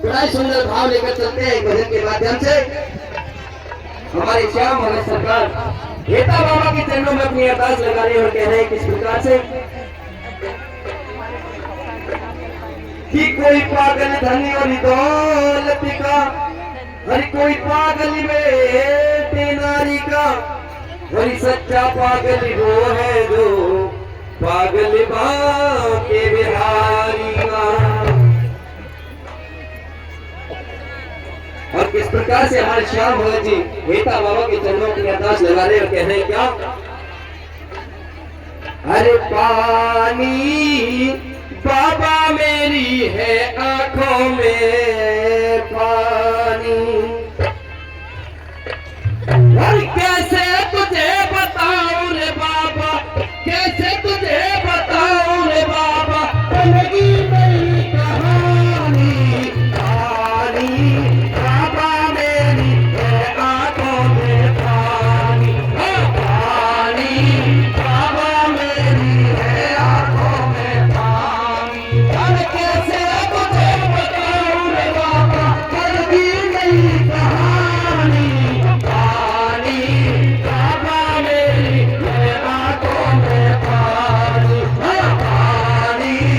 बड़ा ही सुंदर भाव लेकर चलते हैं भजन के माध्यम से। हमारे श्याम भगत सरकार हेता बाबा के चरणों में अपनी अरदास लगा रहे और कह रहे हैं किस प्रकार से कि कोई पागल धनी और दौलत का, हर कोई पागल बेटे नारी का, हरी सच्चा पागल वो है जो पागल बाके बिहारी का। और किस प्रकार से हमारे श्याम भगत जी हेता बाबा के चरणों की अरदास लगा रहे और कह रहे हैं क्या, अरे पानी बाबा मेरी है आंखों में,